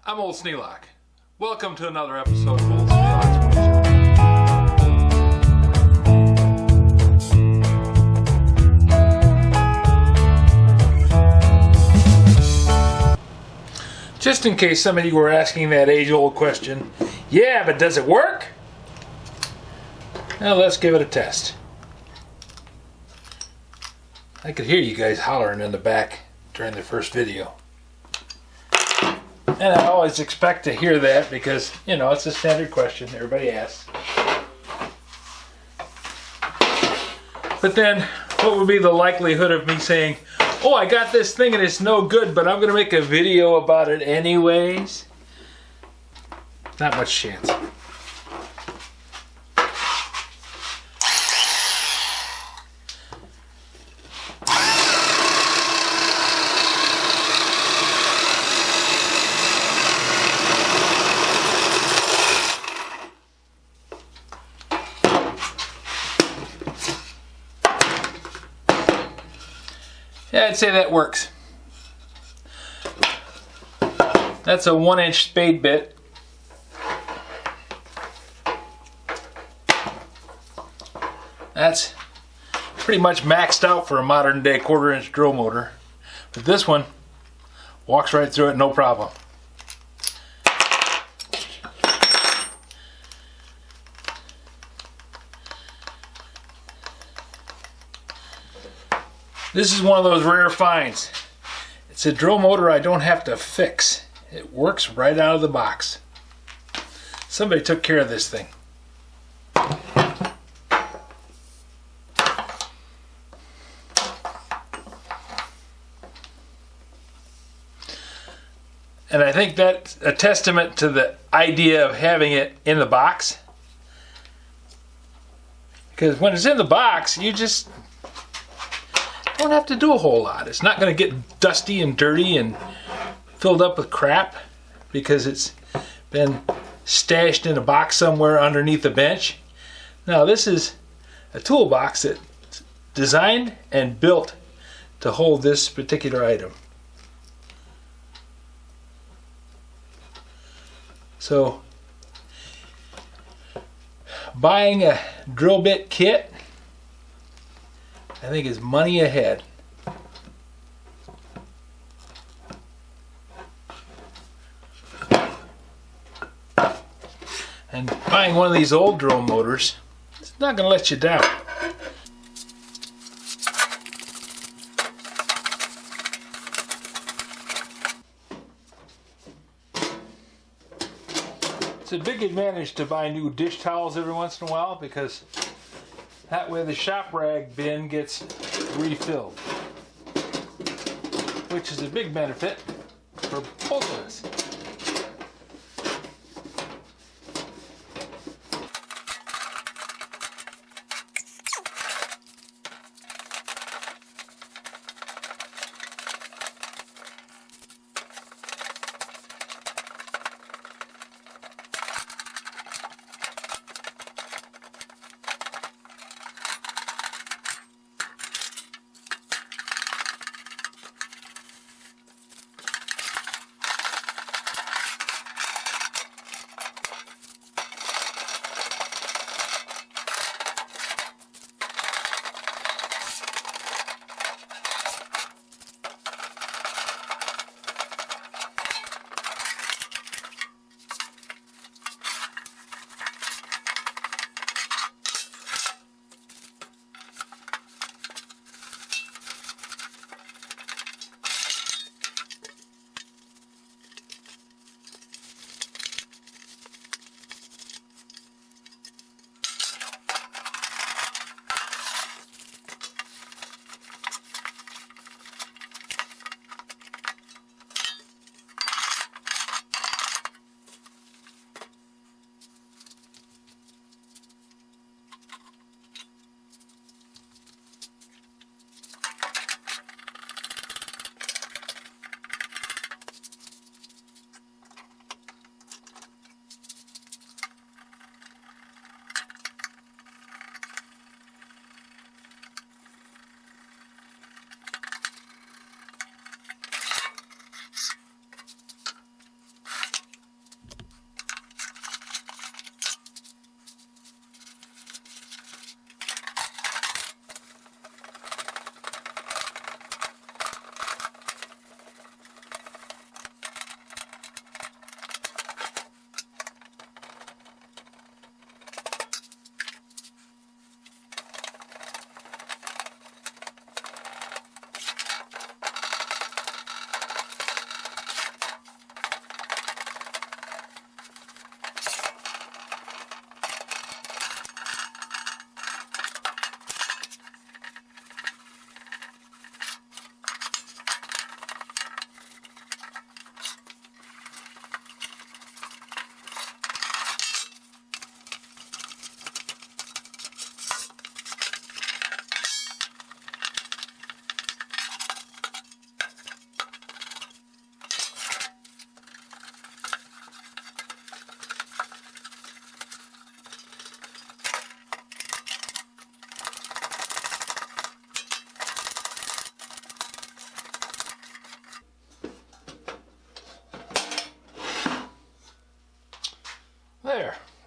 I'm Old Sneelock. Welcome to another episode of Old Sneelock's Moonshine. Just in case some of you were asking that age-old question, yeah, but does it work? Now let's give it a test. I could hear you guys hollering in the back during the first video. And I always expect to hear that because, you know, it's a standard question everybody asks. But then, what would be the likelihood of me saying, oh, I got this thing and it's no good, but I'm going to make a video about it anyways? Not much chance. Yeah, I'd say that works. That's a 1-inch spade bit. That's pretty much maxed out for a modern day 1/4-inch drill motor. But this one walks right through it, no problem. This is one of those rare finds. It's a drill motor I don't have to fix. It works right out of the box. Somebody took care of this thing. And I think that's a testament to the idea of having it in the box. Because when it's in the box, you just don't have to do a whole lot. It's not going to get dusty and dirty and filled up with crap because it's been stashed in a box somewhere underneath the bench. Now this is a toolbox that's designed and built to hold this particular item. So buying a drill bit kit, I think is money ahead. And buying one of these old drill motors, it's not going to let you down. It's a big advantage to buy new dish towels every once in a while because that way the shop rag bin gets refilled, which is a big benefit for both of us.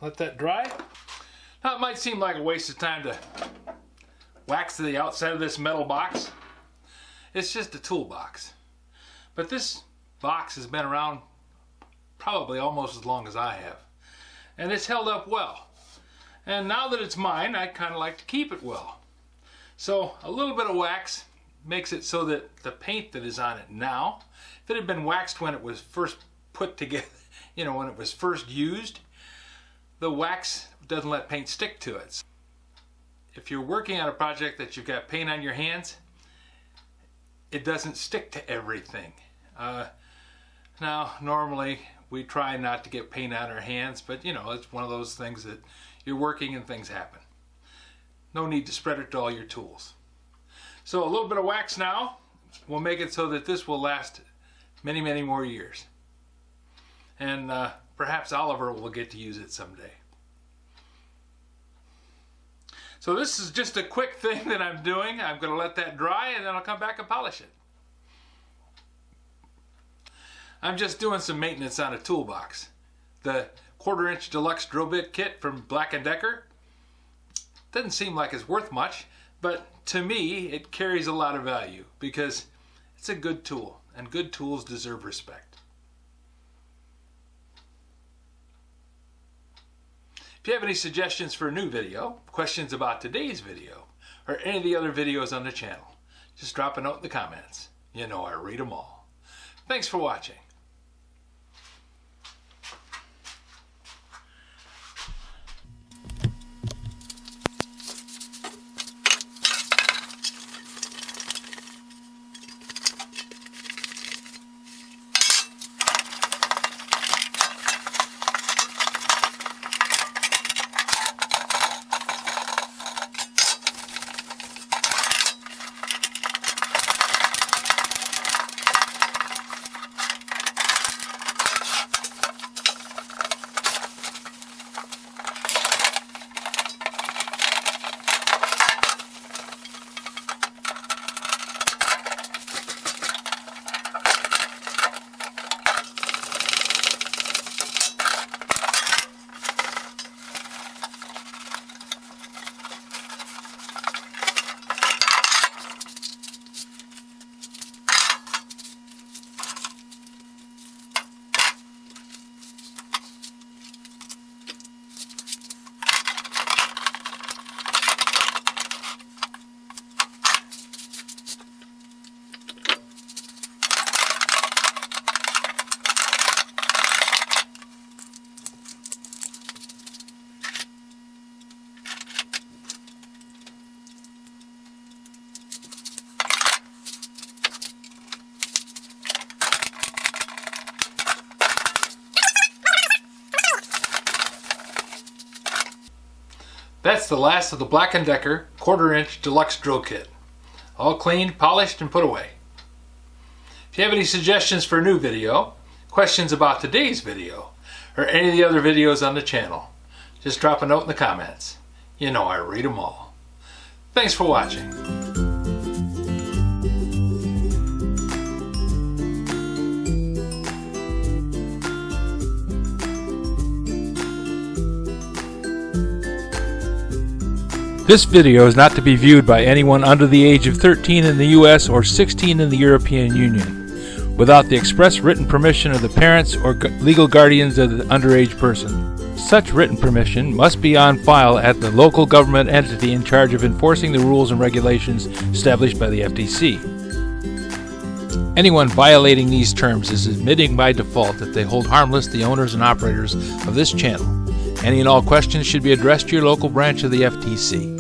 let that dry. Now it might seem like a waste of time to wax the outside of this metal box. It's just a toolbox. But this box has been around probably almost as long as I have. And it's held up well. And now that it's mine, I kind of like to keep it well. So a little bit of wax makes it so that the paint that is on it now, if it had been waxed when it was first put together, when it was first used, the wax doesn't let paint stick to it. If you're working on a project that you've got paint on your hands, it doesn't stick to everything. Now, normally we try not to get paint on our hands, but it's one of those things that you're working and things happen. No need to spread it to all your tools. So a little bit of wax now will make it so that this will last many, many more years. And perhaps Oliver will get to use it someday. So this is just a quick thing that I'm doing. I'm going to let that dry and then I'll come back and polish it. I'm just doing some maintenance on a toolbox. The 1/4-inch Deluxe drill bit kit from Black & Decker doesn't seem like it's worth much, but to me it carries a lot of value because it's a good tool, and good tools deserve respect. If you have any suggestions for a new video, questions about today's video, or any of the other videos on the channel, just drop a note in the comments. I read them all. Thanks for watching. That's the last of the Black & Decker 1/4-inch Deluxe drill kit. All cleaned, polished, and put away. If you have any suggestions for a new video, questions about today's video, or any of the other videos on the channel, just drop a note in the comments. I read them all. Thanks for watching. This video is not to be viewed by anyone under the age of 13 in the U.S. or 16 in the European Union, without the express written permission of the parents or legal guardians of the underage person. Such written permission must be on file at the local government entity in charge of enforcing the rules and regulations established by the FTC. Anyone violating these terms is admitting by default that they hold harmless the owners and operators of this channel. Any and all questions should be addressed to your local branch of the FTC.